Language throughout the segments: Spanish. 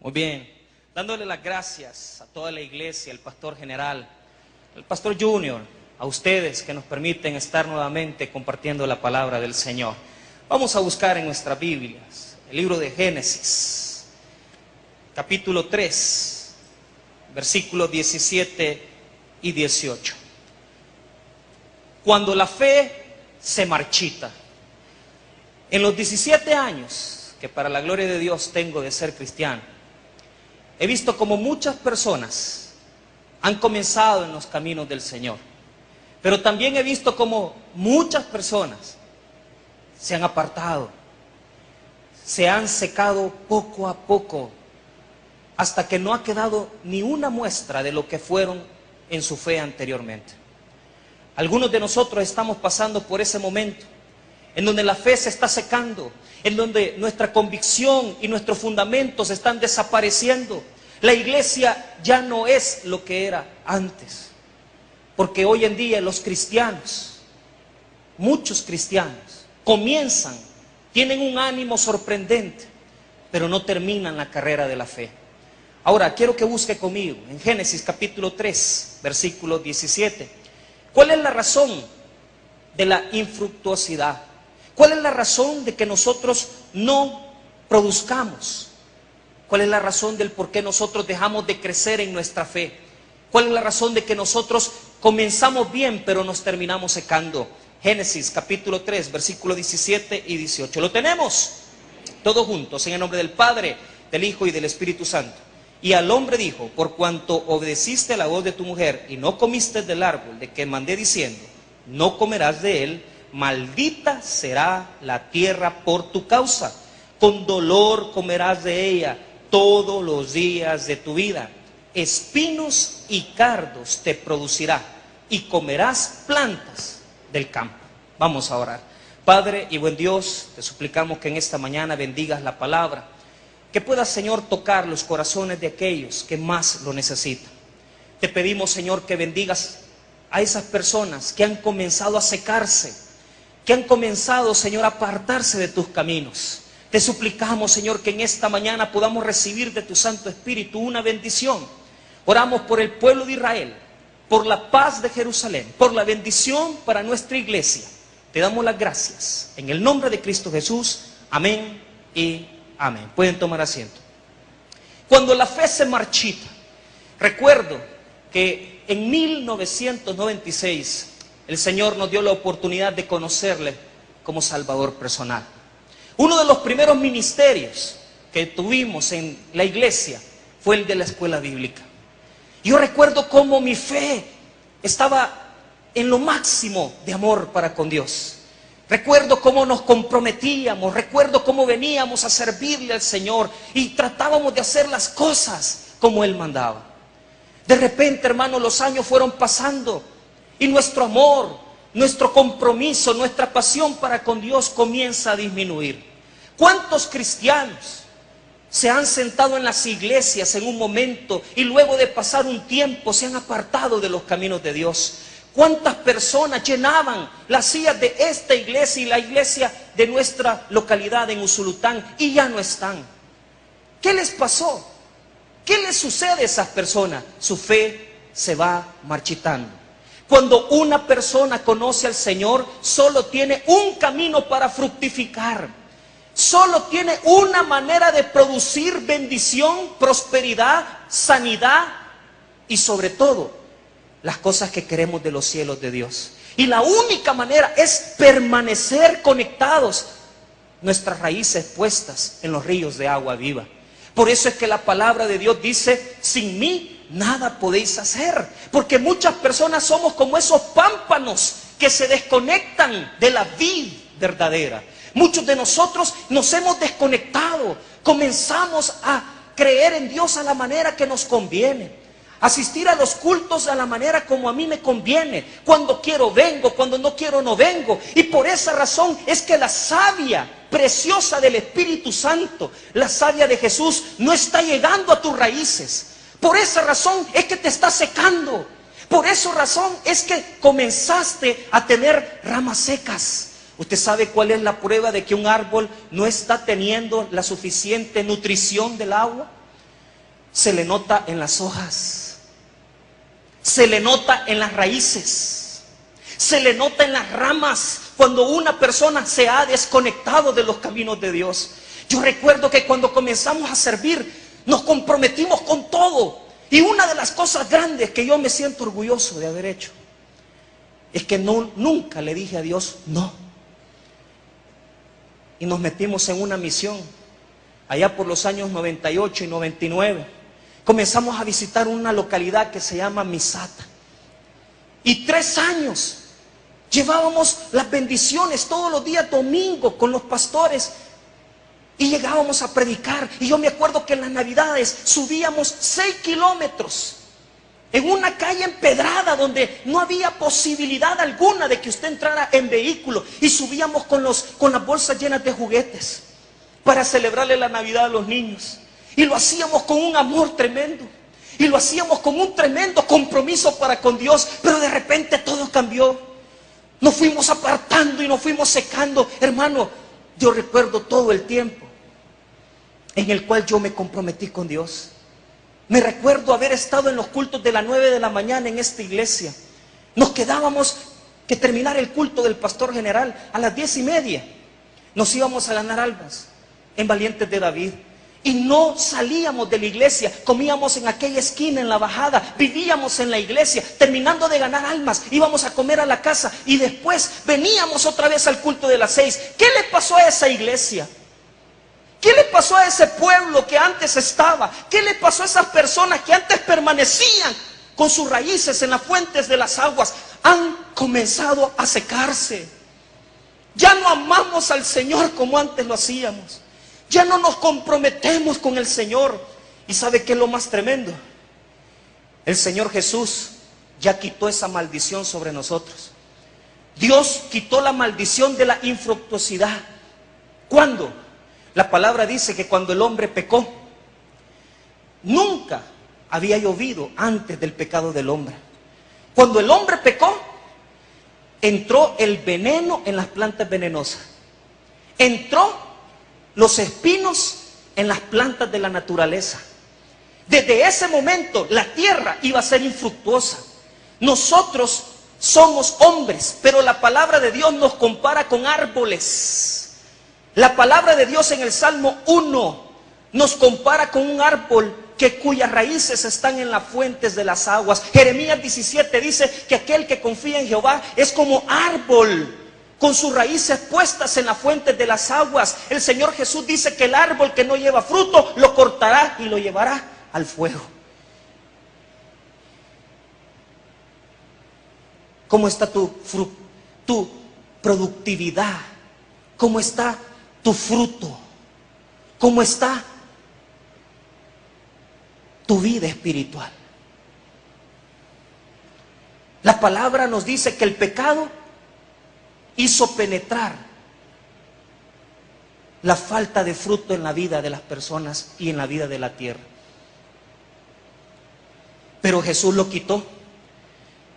Muy bien, dándole las gracias a toda la iglesia, al pastor general, al pastor Junior, a ustedes que nos permiten estar nuevamente compartiendo la palabra del Señor. Vamos a buscar en nuestras Biblias el libro de Génesis, capítulo 3, versículos 17 y 18. Cuando la fe se marchita. En los 17 años que para la gloria de Dios tengo de ser cristiano, he visto como muchas personas han comenzado en los caminos del Señor, pero también he visto como muchas personas se han apartado, se han secado poco a poco, hasta que no ha quedado ni una muestra de lo que fueron en su fe anteriormente. Algunos de nosotros estamos pasando por ese momento en donde la fe se está secando, en donde nuestra convicción y nuestros fundamentos están desapareciendo. La iglesia ya no es lo que era antes, porque hoy en día los cristianos, muchos cristianos, comienzan, tienen un ánimo sorprendente, pero no terminan la carrera de la fe. Ahora, quiero que busque conmigo en Génesis capítulo 3, versículo 17. ¿Cuál es la razón de la infructuosidad? ¿Cuál es la razón de que nosotros no produzcamos? ¿Cuál es la razón del por qué nosotros dejamos de crecer en nuestra fe? ¿Cuál es la razón de que nosotros comenzamos bien pero nos terminamos secando? Génesis capítulo 3, versículo 17 y 18. ¿Lo tenemos? Todos juntos, en el nombre del Padre, del Hijo y del Espíritu Santo. Y al hombre dijo: por cuanto obedeciste a la voz de tu mujer y no comiste del árbol de que mandé diciendo, no comerás de él, maldita será la tierra por tu causa. Con dolor comerás de ella todos los días de tu vida. Espinos y cardos te producirá y comerás plantas del campo. Vamos a orar. Padre y buen Dios, te suplicamos que en esta mañana bendigas la palabra, que puedas, Señor, tocar los corazones de aquellos que más lo necesitan. Te pedimos, Señor, que bendigas a esas personas que han comenzado a secarse, que han comenzado, Señor, a apartarse de tus caminos. Te suplicamos, Señor, que en esta mañana podamos recibir de tu Santo Espíritu una bendición. Oramos por el pueblo de Israel, por la paz de Jerusalén, por la bendición para nuestra iglesia. Te damos las gracias. En el nombre de Cristo Jesús. Amén y amén. Pueden tomar asiento. Cuando la fe se marchita, recuerdo que en 1996 el Señor nos dio la oportunidad de conocerle como Salvador personal. Uno de los primeros ministerios que tuvimos en la iglesia fue el de la escuela bíblica. Yo recuerdo cómo mi fe estaba en lo máximo de amor para con Dios. Recuerdo cómo nos comprometíamos, recuerdo cómo veníamos a servirle al Señor y tratábamos de hacer las cosas como Él mandaba. De repente, hermano, los años fueron pasando y nuestro amor, nuestro compromiso, nuestra pasión para con Dios comienza a disminuir. ¿Cuántos cristianos se han sentado en las iglesias en un momento y luego de pasar un tiempo se han apartado de los caminos de Dios? ¿Cuántas personas llenaban las sillas de esta iglesia y la iglesia de nuestra localidad en Usulután y ya no están? ¿Qué les pasó? ¿Qué les sucede a esas personas? Su fe se va marchitando. Cuando una persona conoce al Señor, solo tiene un camino para fructificar. Solo tiene una manera de producir bendición, prosperidad, sanidad y sobre todo las cosas que queremos de los cielos de Dios. Y la única manera es permanecer conectados, nuestras raíces puestas en los ríos de agua viva. Por eso es que la palabra de Dios dice: sin mí nada podéis hacer. Porque muchas personas somos como esos pámpanos que se desconectan de la vid verdadera. Muchos de nosotros nos hemos desconectado, comenzamos a creer en Dios a la manera que nos conviene, asistir a los cultos a la manera como a mí me conviene. Cuando quiero vengo, cuando no quiero no vengo. Y por esa razón es que la savia preciosa del Espíritu Santo, la savia de Jesús, no está llegando a tus raíces. Por esa razón es que te está secando. Por esa razón es que comenzaste a tener ramas secas. ¿Usted sabe cuál es la prueba de que un árbol no está teniendo la suficiente nutrición del agua? se le nota en las hojas, se le nota en las raíces, se le nota en las ramas cuando una persona se ha desconectado de los caminos de Dios. Yo recuerdo que cuando comenzamos a servir, nos comprometimos con todo. Y una de las cosas grandes que yo me siento orgulloso de haber hecho es que nunca le dije a Dios no. Y nos metimos en una misión allá por los años 98 y 99. Comenzamos a visitar una localidad que se llama Misata. Y 3 años llevábamos las bendiciones todos los días domingo con los pastores. Y llegábamos a predicar. Y yo me acuerdo que en las navidades subíamos 6 kilómetros en una calle empedrada donde no había posibilidad alguna de que usted entrara en vehículo. Y subíamos con las bolsas llenas de juguetes para celebrarle la Navidad a los niños. Y lo hacíamos con un amor tremendo. Y lo hacíamos con un tremendo compromiso para con Dios. Pero de repente todo cambió. Nos fuimos apartando y nos fuimos secando. Hermano, yo recuerdo todo el tiempo en el cual yo me comprometí con Dios. Me recuerdo haber estado en los cultos de las 9 de la mañana en esta iglesia. Nos quedábamos que terminar el culto del pastor general a las 10:30. Nos íbamos a ganar almas en Valientes de David. Y no salíamos de la iglesia, comíamos en aquella esquina, en la bajada, vivíamos en la iglesia. Terminando de ganar almas, íbamos a comer a la casa y después veníamos otra vez al culto de las 6. ¿Qué le pasó a esa iglesia? ¿Qué le pasó a ese pueblo que antes estaba? ¿Qué le pasó a esas personas que antes permanecían con sus raíces en las fuentes de las aguas? Han comenzado a secarse. Ya no amamos al Señor como antes lo hacíamos. Ya no nos comprometemos con el Señor. ¿Y sabe qué es lo más tremendo? El Señor Jesús ya quitó esa maldición sobre nosotros. Dios quitó la maldición de la infructuosidad. ¿Cuándo? La palabra dice que cuando el hombre pecó, nunca había llovido antes del pecado del hombre. Cuando el hombre pecó, entró el veneno en las plantas venenosas. Entró los espinos en las plantas de la naturaleza. Desde ese momento la tierra iba a ser infructuosa. Nosotros somos hombres, pero la palabra de Dios nos compara con árboles. La palabra de Dios en el Salmo 1 nos compara con un árbol cuyas raíces están en las fuentes de las aguas. Jeremías 17 dice que aquel que confía en Jehová es como árbol con sus raíces puestas en las fuentes de las aguas. El Señor Jesús dice que el árbol que no lleva fruto lo cortará y lo llevará al fuego. ¿Cómo está tu productividad? ¿Cómo está tu fruto? ¿Cómo está tu vida espiritual? La palabra nos dice que el pecado hizo penetrar la falta de fruto en la vida de las personas y en la vida de la tierra. Pero Jesús lo quitó.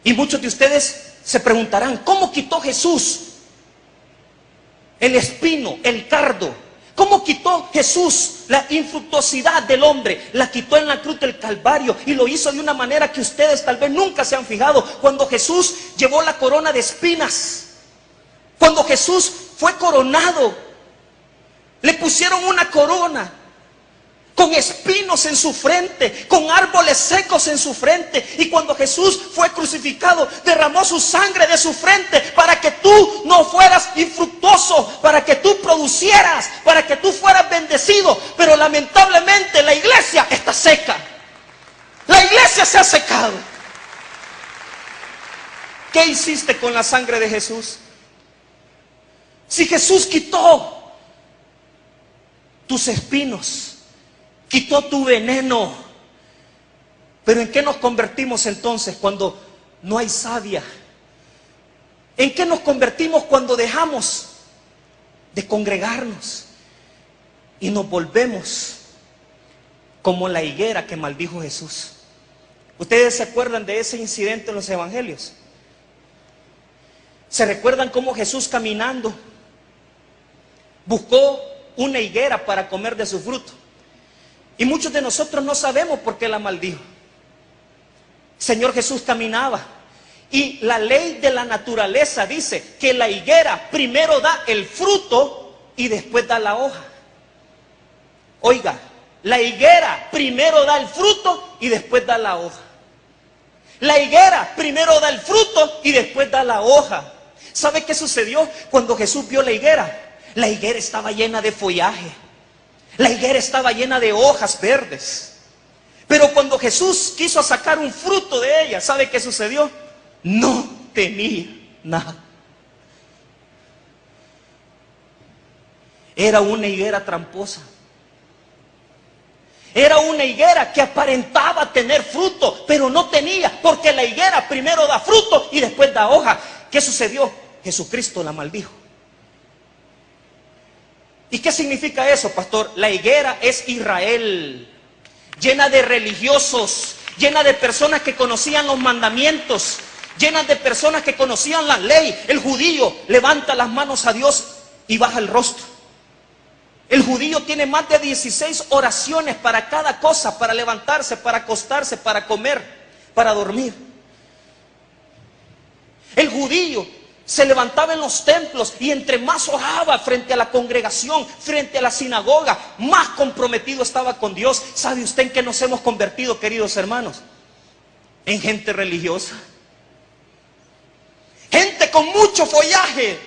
Y muchos de ustedes se preguntarán, ¿cómo quitó Jesús el espino, el cardo? ¿Cómo quitó Jesús la infructuosidad del hombre? La quitó en la cruz del Calvario y lo hizo de una manera que ustedes tal vez nunca se han fijado. Cuando Jesús llevó la corona de espinas, cuando Jesús fue coronado, le pusieron una corona con espinos en su frente, con árboles secos en su frente. Y cuando Jesús fue crucificado, derramó su sangre de su frente para que tú no fueras infructuoso, para que tú producieras, para que tú fueras bendecido. Pero lamentablemente la iglesia está seca. La iglesia se ha secado. ¿Qué hiciste con la sangre de Jesús? Si Jesús quitó tus espinos, quitó tu veneno, pero ¿en qué nos convertimos entonces cuando no hay savia? ¿En qué nos convertimos cuando dejamos de congregarnos y nos volvemos como la higuera que maldijo Jesús? ¿Ustedes se acuerdan de ese incidente en los evangelios? ¿Se recuerdan cómo Jesús caminando buscó una higuera para comer de su fruto? Y muchos de nosotros no sabemos por qué la maldijo. Señor Jesús caminaba. Y la ley de la naturaleza dice que la higuera primero da el fruto y después da la hoja. Oiga, la higuera primero da el fruto y después da la hoja. La higuera primero da el fruto y después da la hoja. ¿Sabe qué sucedió cuando Jesús vio la higuera? La higuera estaba llena de follaje. La higuera estaba llena de hojas verdes. Pero cuando Jesús quiso sacar un fruto de ella, ¿sabe qué sucedió? No tenía nada. Era una higuera tramposa. Era una higuera que aparentaba tener fruto, pero no tenía, porque la higuera primero da fruto y después da hoja. ¿Qué sucedió? Jesucristo la maldijo. ¿Y qué significa eso, pastor? La higuera es Israel, llena de religiosos, llena de personas que conocían los mandamientos, llena de personas que conocían la ley. El judío levanta las manos a Dios y baja el rostro. El judío tiene más de 16 oraciones para cada cosa, para levantarse, para acostarse, para comer, para dormir. El judío se levantaba en los templos y entre más oraba frente a la congregación, frente a la sinagoga, más comprometido estaba con Dios. ¿Sabe usted en qué nos hemos convertido, queridos hermanos? En gente religiosa. Gente con mucho follaje.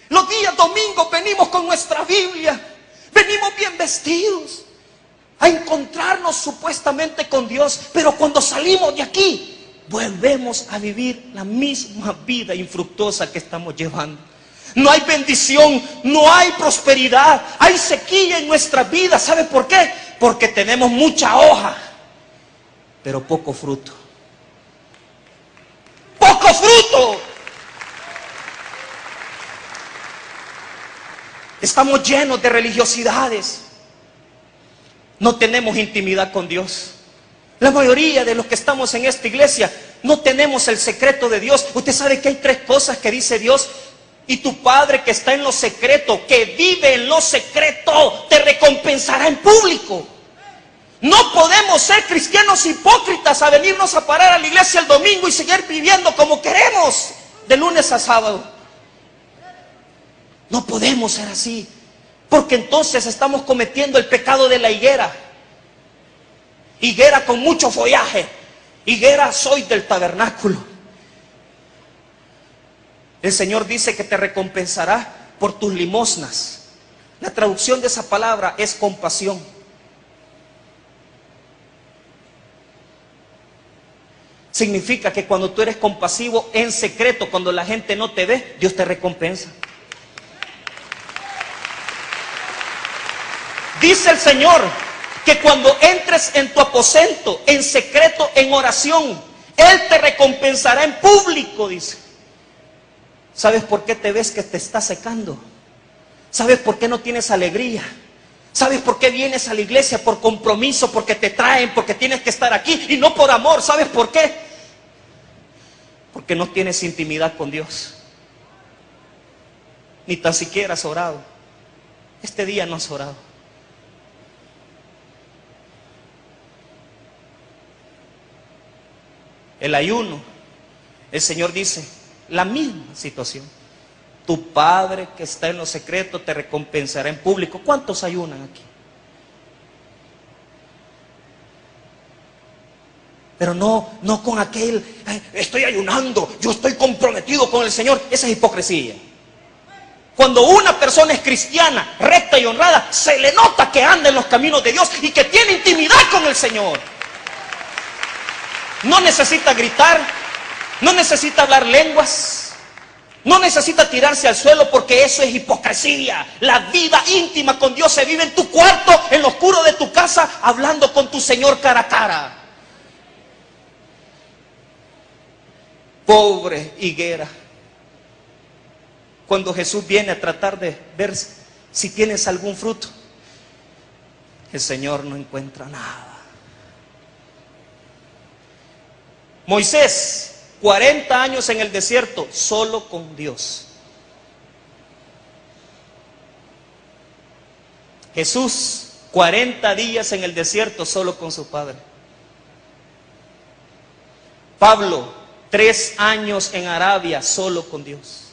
Los días domingos venimos con nuestra Biblia. Venimos bien vestidos a encontrarnos supuestamente con Dios, pero cuando salimos de aquí, volvemos a vivir la misma vida infructuosa que estamos llevando. No hay bendición, no hay prosperidad, hay sequía en nuestra vida. ¿Sabe por qué? Porque tenemos mucha hoja, pero poco fruto. ¡Poco fruto! Estamos llenos de religiosidades. No tenemos intimidad con Dios. La mayoría de los que estamos en esta iglesia no tenemos el secreto de Dios. Usted sabe que hay 3 cosas que dice Dios. Y tu Padre que está en lo secreto, que vive en lo secreto, te recompensará en público. No podemos ser cristianos hipócritas a venirnos a parar a la iglesia el domingo y seguir viviendo como queremos de lunes a sábado. No podemos ser así, porque entonces estamos cometiendo el pecado de la higuera. Higuera con mucho follaje. Higuera soy del tabernáculo. El Señor dice que te recompensará por tus limosnas. La traducción de esa palabra es compasión. Significa que cuando tú eres compasivo en secreto, cuando la gente no te ve, Dios te recompensa. Dice el Señor que cuando entres en tu aposento, en secreto, en oración, Él te recompensará en público, dice. ¿Sabes por qué te ves que te está secando? ¿Sabes por qué no tienes alegría? ¿Sabes por qué vienes a la iglesia? Por compromiso, porque te traen, porque tienes que estar aquí y no por amor. ¿Sabes por qué? Porque no tienes intimidad con Dios. Ni tan siquiera has orado. Este día no has orado. El ayuno, el Señor dice, la misma situación. Tu Padre que está en lo secreto te recompensará en público. ¿Cuántos ayunan aquí? Pero no con aquel, estoy ayunando, yo estoy comprometido con el Señor. Esa es hipocresía. Cuando una persona es cristiana, recta y honrada, se le nota que anda en los caminos de Dios y que tiene intimidad con el Señor. No necesita gritar, no necesita hablar lenguas, no necesita tirarse al suelo, porque eso es hipocresía. La vida íntima con Dios se vive en tu cuarto, en lo oscuro de tu casa, hablando con tu Señor cara a cara. Pobre higuera. Cuando Jesús viene a tratar de ver si tienes algún fruto, el Señor no encuentra nada. Moisés, 40 años en el desierto, solo con Dios. Jesús, 40 días en el desierto solo con su padre. Pablo, 3 años en Arabia solo con Dios.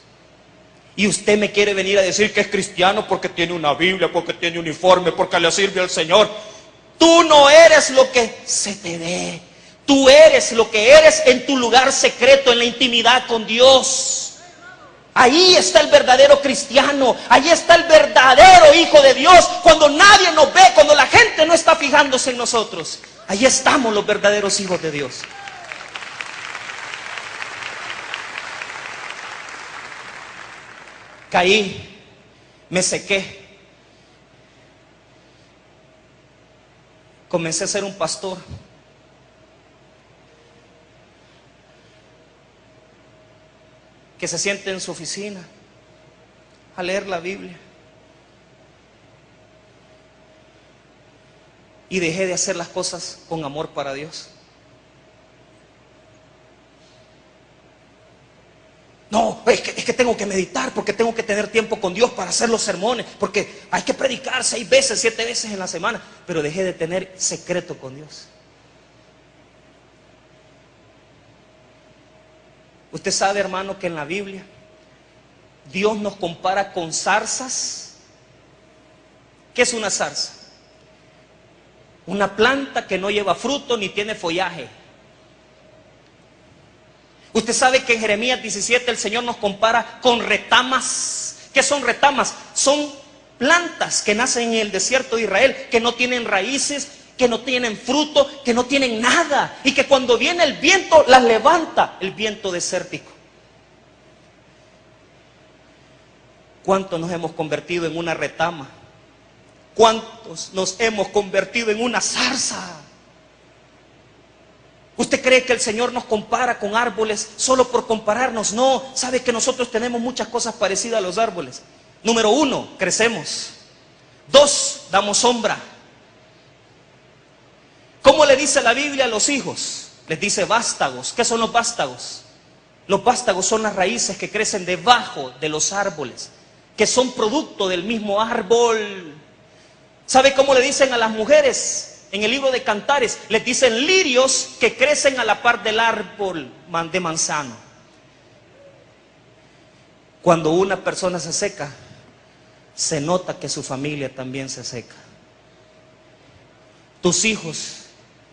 Y usted me quiere venir a decir que es cristiano porque tiene una Biblia, porque tiene uniforme, porque le sirve al Señor. Tú no eres lo que se te ve. Tú eres lo que eres en tu lugar secreto, en la intimidad con Dios. Ahí está el verdadero cristiano. Ahí está el verdadero hijo de Dios. Cuando nadie nos ve, cuando la gente no está fijándose en nosotros, ahí estamos los verdaderos hijos de Dios. Caí, me sequé, comencé a ser un pastor. Que se siente en su oficina a leer la Biblia. Y dejé de hacer las cosas con amor para Dios. No, es que tengo que meditar, porque tengo que tener tiempo con Dios para hacer los sermones, porque hay que predicar 6 veces, 7 veces en la semana. Pero dejé de tener secreto con Dios. Usted sabe, hermano, que en la Biblia Dios nos compara con zarzas. ¿Qué es una zarza? Una planta que no lleva fruto ni tiene follaje. Usted sabe que en Jeremías 17 el Señor nos compara con retamas. ¿Qué son retamas? Son plantas que nacen en el desierto de Israel, que no tienen raíces, que no tienen fruto, que no tienen nada, y que cuando viene el viento las levanta, el viento desértico. ¿Cuántos nos hemos convertido en una retama? ¿Cuántos nos hemos convertido en una zarza? ¿Usted cree que el Señor nos compara con árboles solo por compararnos? No, sabe que nosotros tenemos muchas cosas parecidas a los árboles. Número 1, crecemos. 2, damos sombra. ¿Cómo le dice la Biblia a los hijos? Les dice vástagos. ¿Qué son los vástagos? Los vástagos son las raíces que crecen debajo de los árboles, que son producto del mismo árbol. ¿Sabe cómo le dicen a las mujeres? En el libro de Cantares les dicen lirios que crecen a la par del árbol de manzano. Cuando una persona se seca, se nota que su familia también se seca. Tus hijos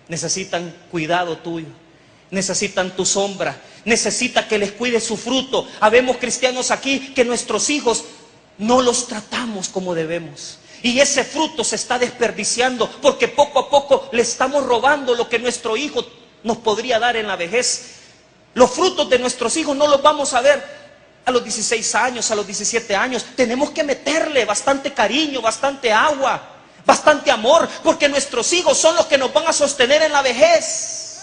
necesitan cuidado tuyo, necesitan tu sombra, necesita que les cuide su fruto. Habemos cristianos aquí que nuestros hijos no los tratamos como debemos. Y ese fruto se está desperdiciando porque poco a poco le estamos robando lo que nuestro hijo nos podría dar en la vejez. Los frutos de nuestros hijos no los vamos a ver a los 16 años, a los 17 años. Tenemos que meterle bastante cariño, bastante agua, bastante amor, porque nuestros hijos son los que nos van a sostener en la vejez.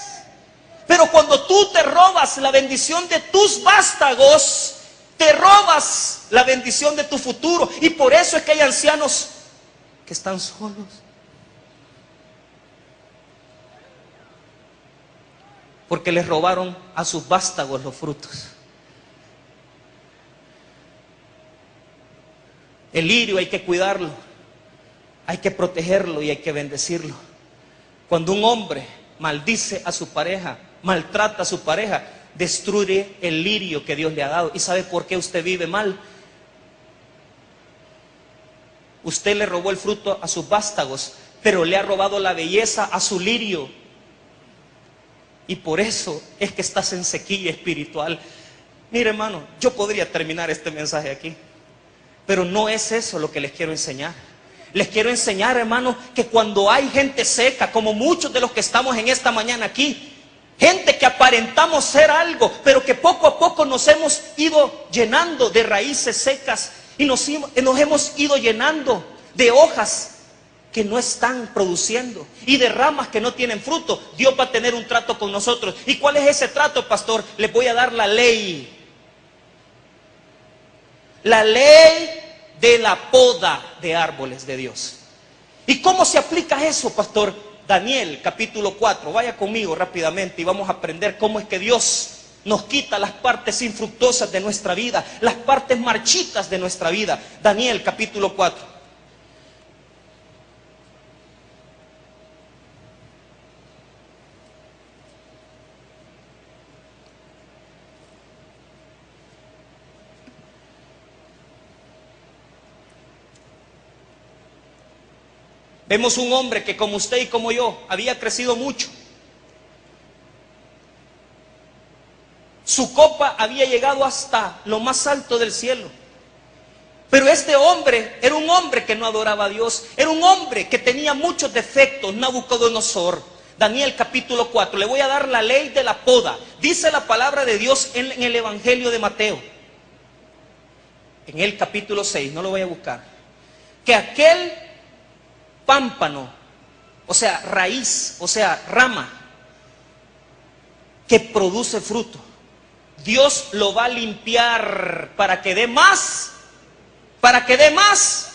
Pero cuando tú te robas la bendición de tus vástagos, te robas la bendición de tu futuro. Y por eso es que hay ancianos que están solos. Porque les robaron a sus vástagos los frutos. El lirio hay que cuidarlo, hay que protegerlo y hay que bendecirlo. Cuando un hombre maldice a su pareja, maltrata a su pareja, destruye el lirio que Dios le ha dado. ¿Y sabe por qué usted vive mal? Usted le robó el fruto a sus vástagos, pero le ha robado la belleza a su lirio. Y por eso es que estás en sequía espiritual. Mire, hermano, yo podría terminar este mensaje aquí, pero no es eso lo que les quiero enseñar. Les quiero enseñar, hermano, que cuando hay gente seca, como muchos de los que estamos en esta mañana aquí, gente que aparentamos ser algo, pero que poco a poco nos hemos ido llenando de raíces secas y nos hemos ido llenando de hojas que no están produciendo y de ramas que no tienen fruto. Dios va a tener un trato con nosotros. ¿Y cuál es ese trato, pastor? Les voy a dar la ley. La ley de la poda de árboles de Dios. ¿Y cómo se aplica eso, pastor? Daniel, capítulo 4. Vaya conmigo rápidamente y vamos a aprender cómo es que Dios nos quita las partes infructuosas de nuestra vida, las partes marchitas de nuestra vida. Daniel, capítulo 4. Vemos un hombre que, como usted y como yo, había crecido mucho. Su copa había llegado hasta lo más alto del cielo. Pero este hombre era un hombre que no adoraba a Dios. Era un hombre que tenía muchos defectos. Nabucodonosor. Daniel capítulo 4. Le voy a dar la ley de la poda. Dice la palabra de Dios en el Evangelio de Mateo. En el capítulo 6. No lo voy a buscar. Que aquel pámpano, o sea, raíz, o sea, rama, que produce fruto, Dios lo va a limpiar para que dé más. Para que dé más.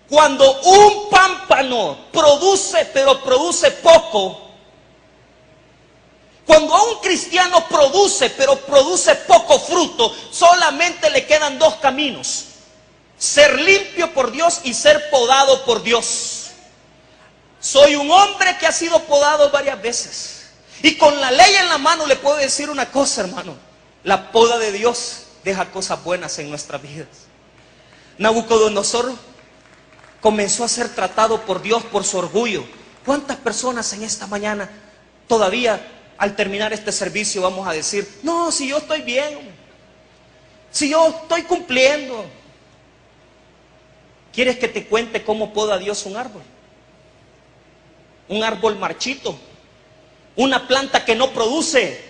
Cuando un pámpano produce, pero produce poco. Cuando a un cristiano produce, pero produce poco fruto, solamente le quedan dos caminos: ser limpio por Dios y ser podado por Dios. Soy un hombre que ha sido podado varias veces. Y con la ley en la mano le puedo decir una cosa, hermano. La poda de Dios deja cosas buenas en nuestras vidas. Nabucodonosor comenzó a ser tratado por Dios por su orgullo. ¿Cuántas personas en esta mañana todavía al terminar este servicio vamos a decir: no, si yo estoy bien, si yo estoy cumpliendo? ¿Quieres que te cuente cómo poda Dios un árbol? Un árbol marchito, una planta que no produce,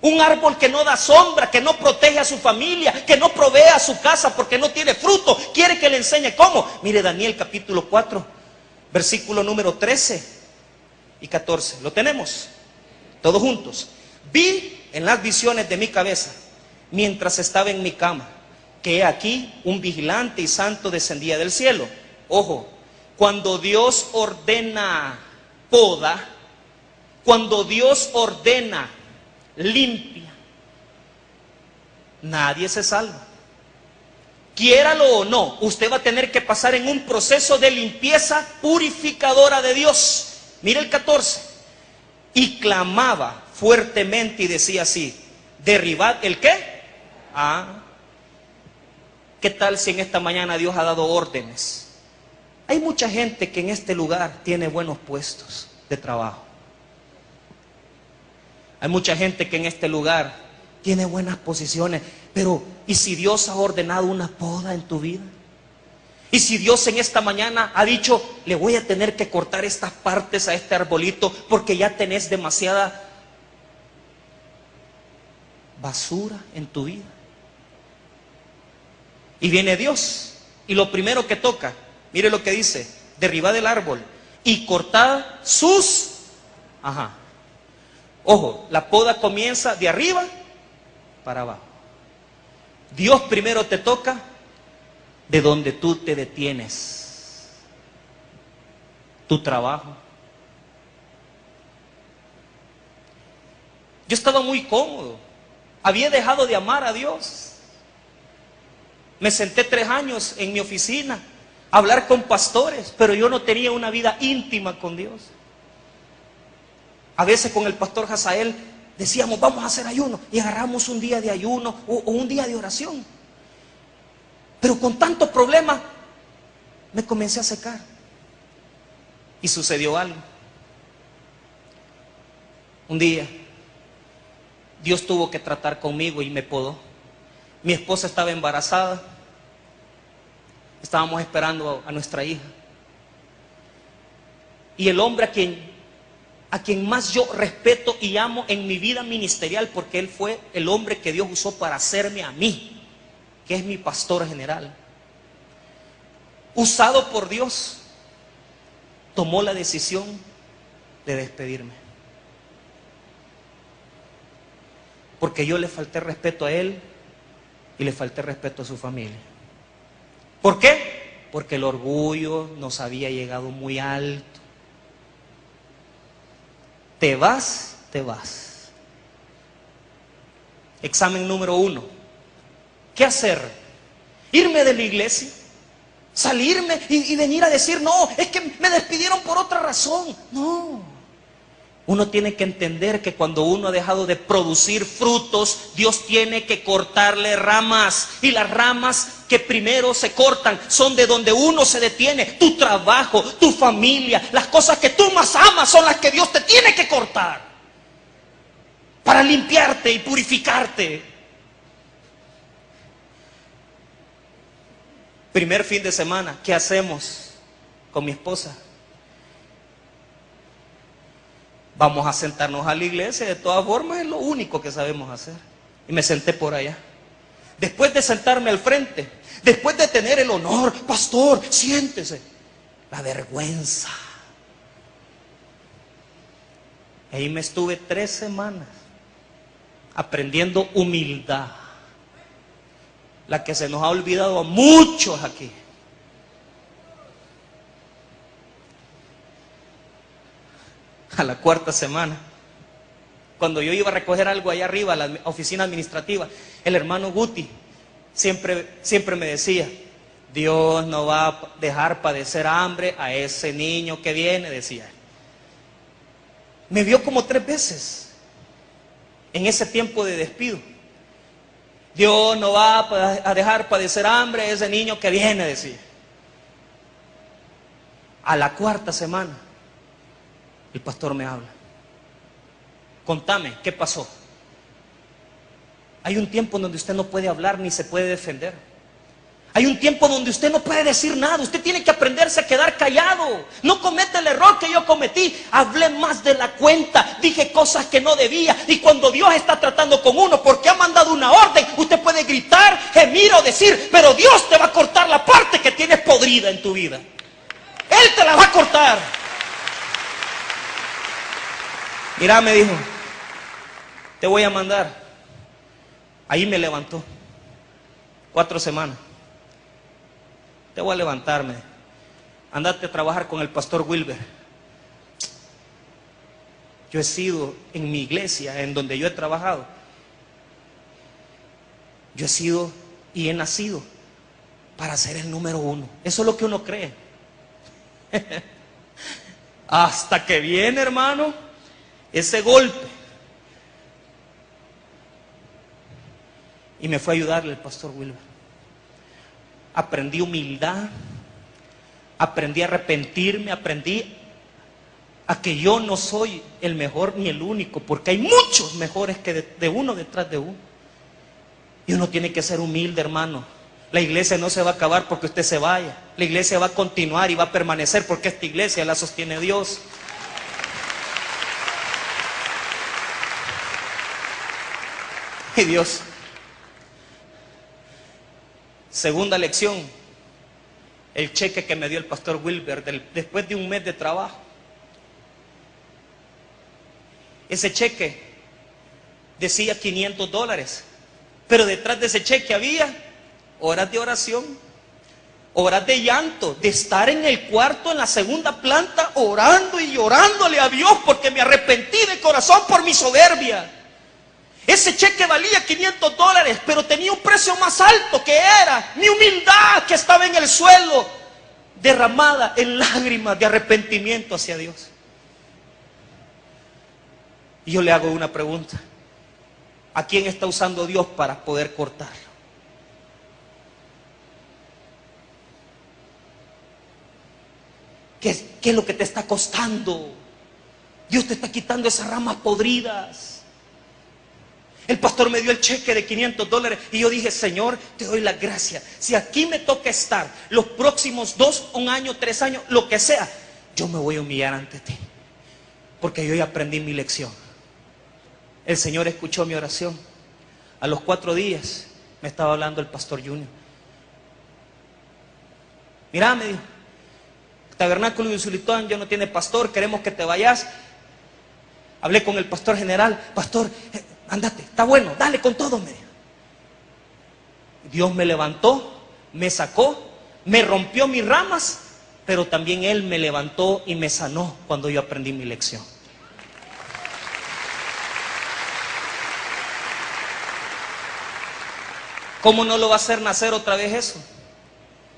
un árbol que no da sombra, que no protege a su familia, que no provee a su casa porque no tiene fruto. ¿Quiere que le enseñe cómo? Mire Daniel capítulo 4, versículo número 13 y 14. ¿Lo tenemos? Todos juntos. Vi en las visiones de mi cabeza, mientras estaba en mi cama, que he aquí un vigilante y santo descendía del cielo. Ojo, cuando Dios ordena poda, cuando Dios ordena limpia, nadie se salva. Quiéralo o no, usted va a tener que pasar en un proceso de limpieza purificadora de Dios. Mire el 14. Y clamaba fuertemente y decía así: derribad el ¿qué? ¿Qué tal si en esta mañana Dios ha dado órdenes? Hay mucha gente que en este lugar tiene buenos puestos de trabajo. Hay mucha gente que en este lugar tiene buenas posiciones, pero ¿y si Dios ha ordenado una poda en tu vida? ¿Y si Dios en esta mañana ha dicho: le voy a tener que cortar estas partes a este arbolito porque ya tenés demasiada basura en tu vida? Y viene Dios y lo primero que toca, mire lo que dice: derribad el árbol y cortad sus... Ojo, la poda comienza de arriba para abajo. Dios primero te toca de donde tú te detienes. Tu trabajo. Yo estaba muy cómodo. Había dejado de amar a Dios. Me senté 3 años en mi oficina a hablar con pastores, pero yo no tenía una vida íntima con Dios. A veces con el pastor Hazael decíamos: vamos a hacer ayuno, y agarramos un día de ayuno o un día de oración. Pero con tantos problemas me comencé a secar. Y sucedió algo. Un día Dios tuvo que tratar conmigo y me podó. Mi esposa estaba embarazada. Estábamos esperando a nuestra hija. Y el hombre a quien más yo respeto y amo en mi vida ministerial, porque él fue el hombre que Dios usó para hacerme a mí, que es mi pastor general, usado por Dios, tomó la decisión de despedirme. Porque yo le falté respeto a él y le falté respeto a su familia. ¿Por qué? Porque el orgullo nos había llegado muy alto. Te vas, te vas. Examen número 1. ¿Qué hacer? ¿Irme de la iglesia? ¿Salirme y venir a decir: no, es que me despidieron por otra razón? No. Uno tiene que entender que cuando uno ha dejado de producir frutos, Dios tiene que cortarle ramas. Y las ramas que primero se cortan son de donde uno se detiene. Tu trabajo, tu familia, las cosas que tú más amas son las que Dios te tiene que cortar para limpiarte y purificarte. Primer fin de semana, ¿qué hacemos con mi esposa? Vamos a sentarnos a la iglesia, de todas formas es lo único que sabemos hacer. Y me senté por allá. Después de sentarme al frente, después de tener el honor, pastor, siéntese, la vergüenza. Ahí me estuve 3 semanas aprendiendo humildad, la que se nos ha olvidado a muchos aquí. A la 4ª semana, cuando yo iba a recoger algo allá arriba, a la oficina administrativa, el hermano Guti siempre me decía: Dios no va a dejar padecer hambre a ese niño que viene, decía él. Me vio como 3 veces en ese tiempo de despido. Dios no va a dejar padecer hambre a ese niño que viene, decía. A la 4ª semana, el pastor me habla. Contame, ¿qué pasó? Hay un tiempo en donde usted no puede hablar ni se puede defender. Hay un tiempo donde usted no puede decir nada. Usted tiene que aprenderse a quedar callado. No cometa el error que yo cometí. Hablé más de la cuenta. Dije cosas que no debía. Y cuando Dios está tratando con uno porque ha mandado una orden, usted puede gritar, gemir o decir, pero Dios te va a cortar la parte que tienes podrida en tu vida. Él te la va a cortar. Mira, me dijo, te voy a mandar. Ahí me levantó. 4 semanas. Te voy a levantarme. Andate a trabajar con el pastor Wilber. Yo he sido en mi iglesia, en donde yo he trabajado. Yo he sido y he nacido para ser el número 1. Eso es lo que uno cree. Hasta que viene, hermano, ese golpe. Y me fue a ayudarle el pastor Wilber. Aprendí humildad, aprendí a arrepentirme, aprendí a que yo no soy el mejor ni el único, porque hay muchos mejores que de uno detrás de uno. Y uno tiene que ser humilde, hermano. La iglesia no se va a acabar porque usted se vaya. La iglesia va a continuar y va a permanecer porque esta iglesia la sostiene Dios. Y Dios. Segunda lección, el cheque que me dio el pastor Wilber después de un mes de trabajo. Ese cheque decía $500, pero detrás de ese cheque había horas de oración, horas de llanto, de estar en el cuarto en la 2ª planta orando y llorándole a Dios porque me arrepentí de corazón por mi soberbia. Ese cheque valía $500, pero tenía un precio más alto, que era mi humildad, que estaba en el suelo, derramada en lágrimas de arrepentimiento hacia Dios. Y yo le hago una pregunta: ¿a quién está usando Dios para poder cortarlo? ¿Qué es lo que te está costando? Dios te está quitando esas ramas podridas. El pastor me dio el cheque de $500 y yo dije: Señor, te doy la gracia. Si aquí me toca estar los próximos 2, 1 año, 3 años, lo que sea, yo me voy a humillar ante ti, porque yo ya aprendí mi lección. El Señor escuchó mi oración. A los 4 días me estaba hablando el pastor Junior. Mira, me dijo, Tabernáculo de Usulután ya no tiene pastor, queremos que te vayas. Hablé con el pastor general: pastor, ándate, está bueno, dale con todo, me dijo. Dios me levantó, me sacó, me rompió mis ramas, pero también Él me levantó y me sanó cuando yo aprendí mi lección. ¿Cómo no lo va a hacer nacer otra vez eso?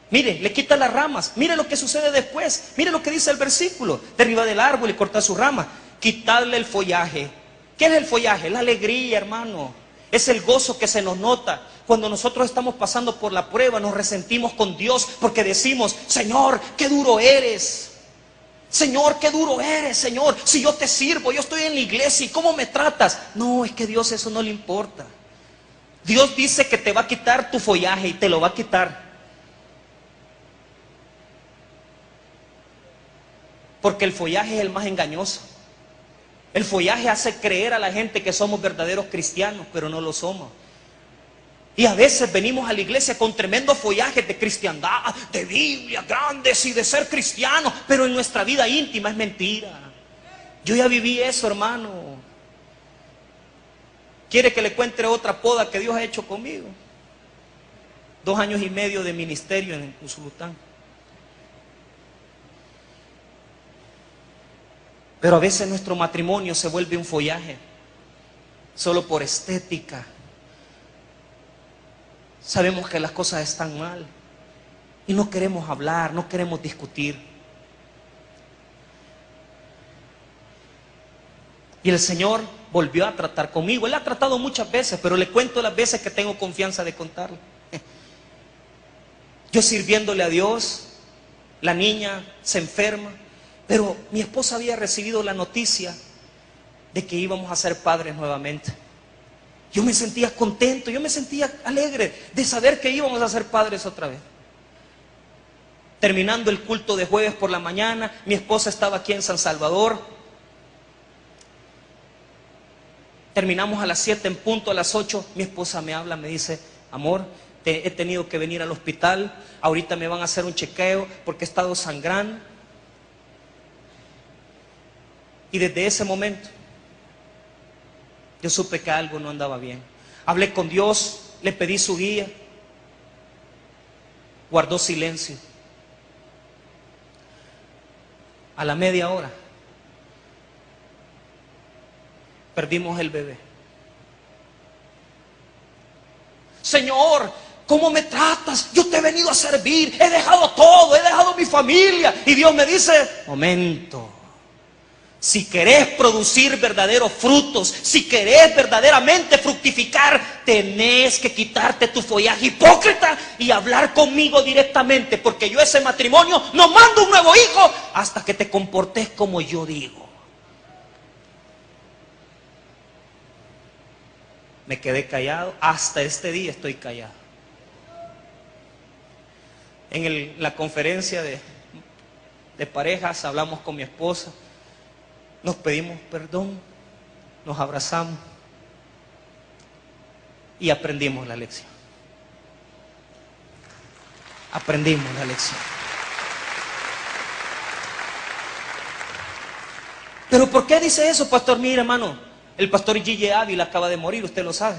Mire, le quita las ramas. Mire lo que sucede después. Mire lo que dice el versículo: derriba del árbol y corta su rama. quitarle el follaje. ¿Qué es el follaje? La alegría, hermano. Es el gozo que se nos nota. Cuando nosotros estamos pasando por la prueba, nos resentimos con Dios porque decimos: Señor, qué duro eres. Señor, qué duro eres, Señor. Si yo te sirvo, yo estoy en la iglesia, ¿y cómo me tratas? No, es que a Dios eso no le importa. Dios dice que te va a quitar tu follaje y te lo va a quitar. Porque el follaje es el más engañoso. El follaje hace creer a la gente que somos verdaderos cristianos, pero no lo somos. Y a veces venimos a la iglesia con tremendos follajes de cristiandad, de Biblia grandes y de ser cristianos, pero en nuestra vida íntima es mentira. Yo ya viví eso, hermano. ¿Quiere que le cuente otra poda que Dios ha hecho conmigo? 2 años y medio de ministerio en Usulután. Pero a veces nuestro matrimonio se vuelve un follaje, solo por estética. Sabemos que las cosas están mal y no queremos hablar, no queremos discutir. Y el Señor volvió a tratar conmigo. Él ha tratado muchas veces, pero le cuento las veces que tengo confianza de contarle. Yo sirviéndole a Dios, la niña se enferma. Pero mi esposa había recibido la noticia de que íbamos a ser padres nuevamente. Yo me sentía contento, yo me sentía alegre de saber que íbamos a ser padres otra vez. Terminando el culto de jueves por la mañana, mi esposa estaba aquí en San Salvador. Terminamos a las 7 en punto, a las 8, mi esposa me habla, me dice: amor, he tenido que venir al hospital, ahorita me van a hacer un chequeo porque he estado sangrando. Y desde ese momento yo supe que algo no andaba bien. Hablé con Dios, le pedí su guía, guardó silencio. A la media hora perdimos el bebé. Señor, ¿cómo me tratas? Yo te he venido a servir, he dejado todo, he dejado mi familia. Y Dios me dice: momento. Si querés producir verdaderos frutos, si querés verdaderamente fructificar, tenés que quitarte tu follaje hipócrita y hablar conmigo directamente, porque yo ese matrimonio no mando un nuevo hijo hasta que te comportes como yo digo. Me quedé callado, hasta este día estoy callado. En la conferencia de parejas hablamos con mi esposa. Nos pedimos perdón, nos abrazamos y aprendimos la lección. Aprendimos la lección. ¿Pero por qué dice eso, pastor? Mira, hermano, el pastor Gille Ávila acaba de morir, usted lo sabe.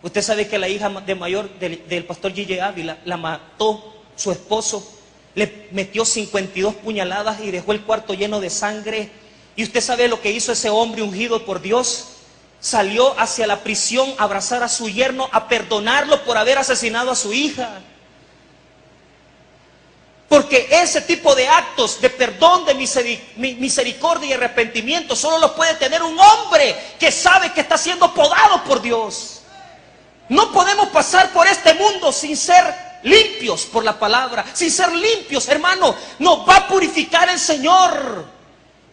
Usted sabe que la hija de mayor del pastor Gille Ávila la mató su esposo, le metió 52 puñaladas y dejó el cuarto lleno de sangre. Y usted sabe lo que hizo ese hombre ungido por Dios. Salió hacia la prisión a abrazar a su yerno, a perdonarlo por haber asesinado a su hija. Porque ese tipo de actos de perdón, de misericordia y arrepentimiento solo los puede tener un hombre que sabe que está siendo podado por Dios. No podemos pasar por este mundo sin ser limpios por la palabra, sin ser limpios, hermano. Nos va a purificar el Señor.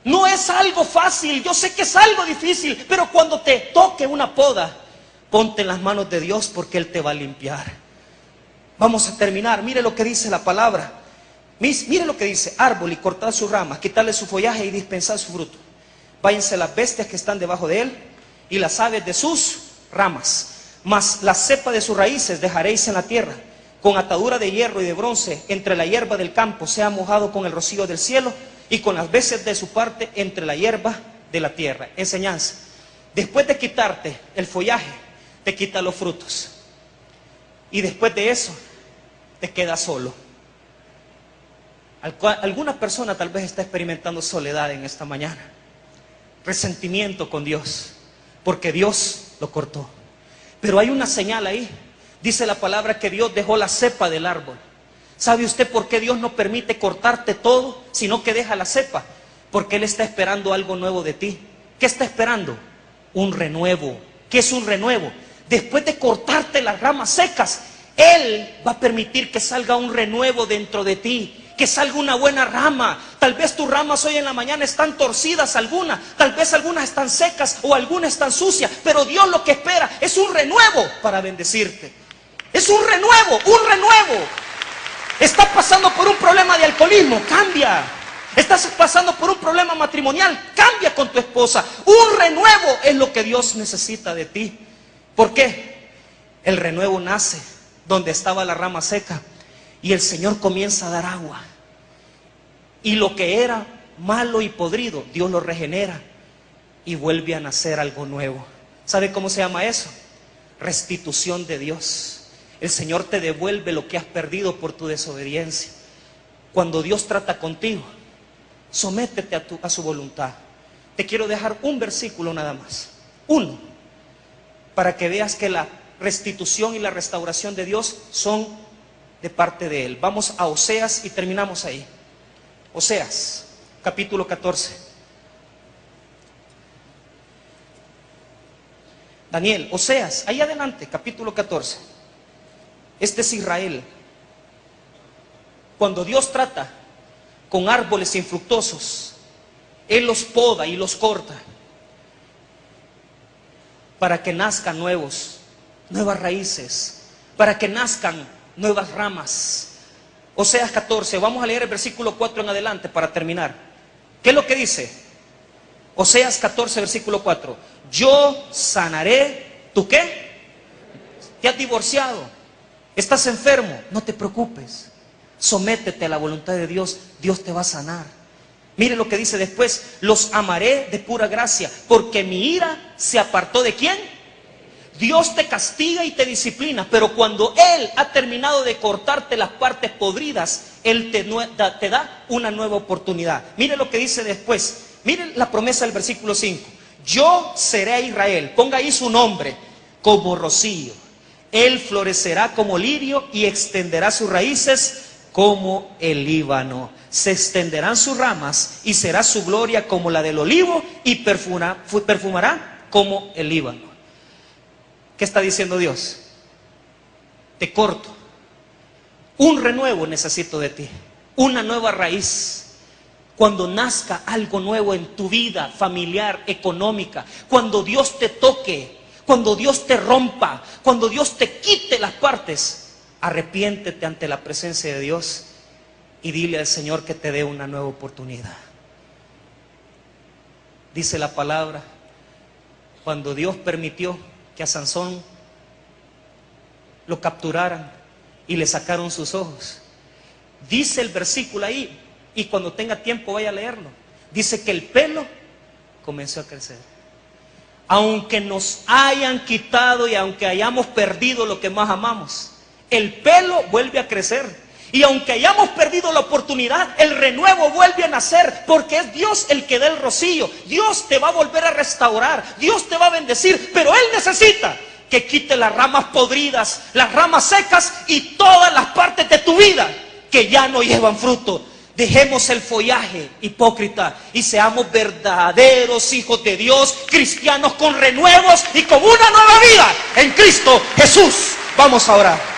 No es algo fácil, yo sé que es algo difícil, pero cuando te toque una poda, ponte en las manos de Dios porque Él te va a limpiar. Vamos a terminar, mire lo que dice la palabra. Mire lo que dice: árbol y cortad sus ramas, quitarle su follaje y dispensad su fruto. Váyanse las bestias que están debajo de él y las aves de sus ramas. Mas la cepa de sus raíces dejaréis en la tierra, con atadura de hierro y de bronce, entre la hierba del campo, sea mojado con el rocío del cielo, y con las veces de su parte entre la hierba de la tierra. Enseñanza: después de quitarte el follaje, te quita los frutos. Y después de eso, te quedas solo. Alguna persona tal vez está experimentando soledad en esta mañana. Resentimiento con Dios, porque Dios lo cortó. Pero hay una señal ahí. Dice la palabra que Dios dejó la cepa del árbol. ¿Sabe usted por qué Dios no permite cortarte todo, sino que deja la cepa? Porque Él está esperando algo nuevo de ti. ¿Qué está esperando? Un renuevo. ¿Qué es un renuevo? Después de cortarte las ramas secas, Él va a permitir que salga un renuevo dentro de ti. Que salga una buena rama. Tal vez tus ramas hoy en la mañana están torcidas algunas. Tal vez algunas están secas o algunas están sucias. Pero Dios lo que espera es un renuevo para bendecirte. Es un renuevo, un renuevo. Estás pasando por un problema de alcoholismo, cambia. Estás pasando por un problema matrimonial, cambia con tu esposa. Un renuevo es lo que Dios necesita de ti. ¿Por qué? El renuevo nace donde estaba la rama seca. Y el Señor comienza a dar agua. Y lo que era malo y podrido, Dios lo regenera. Y vuelve a nacer algo nuevo. ¿Sabe cómo se llama eso? Restitución de Dios. El Señor te devuelve lo que has perdido por tu desobediencia. Cuando Dios trata contigo, sométete a su voluntad. Te quiero dejar un versículo nada más. Uno. Para que veas que la restitución y la restauración de Dios son de parte de Él. Vamos a Oseas y terminamos ahí. Oseas, capítulo 14. Daniel, Oseas, ahí adelante, capítulo 14. Este es Israel. Cuando Dios trata con árboles infructuosos, Él los poda y los corta para que nazcan nuevas raíces, para que nazcan nuevas ramas. Oseas 14, vamos a leer el versículo 4 en adelante para terminar. ¿Qué es lo que dice? Oseas 14, versículo 4. Yo sanaré, ¿tú qué? ¿Te has divorciado? ¿Estás enfermo? No te preocupes. Sométete a la voluntad de Dios. Dios te va a sanar. Mire lo que dice después. Los amaré de pura gracia, porque mi ira se apartó ¿de quién? Dios te castiga y te disciplina, pero cuando Él ha terminado de cortarte las partes podridas, Él te da una nueva oportunidad. Mire lo que dice después. Mire la promesa del versículo 5. Yo seré a Israel, ponga ahí su nombre, como rocío. Él florecerá como lirio y extenderá sus raíces como el Líbano. Se extenderán sus ramas y será su gloria como la del olivo y perfumará como el Líbano. ¿Qué está diciendo Dios? Te corto. Un renuevo necesito de ti. Una nueva raíz. Cuando nazca algo nuevo en tu vida familiar, económica. Cuando Dios te toque. Cuando Dios te rompa. Cuando Dios te quite las partes. Arrepiéntete ante la presencia de Dios. Y dile al Señor que te dé una nueva oportunidad. Dice la palabra. Cuando Dios permitió que a Sansón lo capturaran y le sacaron sus ojos. Dice el versículo ahí, y cuando tenga tiempo vaya a leerlo. Dice que el pelo comenzó a crecer. Aunque nos hayan quitado y aunque hayamos perdido lo que más amamos, el pelo vuelve a crecer. Y aunque hayamos perdido la oportunidad, el renuevo vuelve a nacer, porque es Dios el que da el rocío. Dios te va a volver a restaurar, Dios te va a bendecir, pero Él necesita que quite las ramas podridas, las ramas secas y todas las partes de tu vida que ya no llevan fruto. Dejemos el follaje hipócrita y seamos verdaderos hijos de Dios, cristianos con renuevos y con una nueva vida en Cristo Jesús. Vamos a orar.